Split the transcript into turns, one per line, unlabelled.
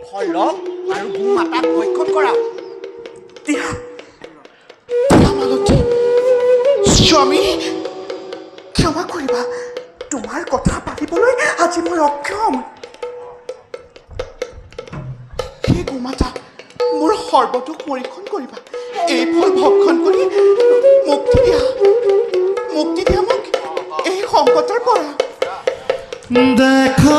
ফল লওক আৰু গো মাতাক ভক্ষণ কৰাওক।
দিয়া মালতী, স্বামী ক্ষমা কৰিবা, তোমাৰ কথা পাতিবলৈ আজি মই অক্ষম। হে গোমাতা, মোৰ সৰ্বতোক পৰীক্ষণ কৰিবা, এই ফল ভক্ষণ কৰি মুক্তি দিয়া মোক এই সংকটৰ পৰা।
দেখা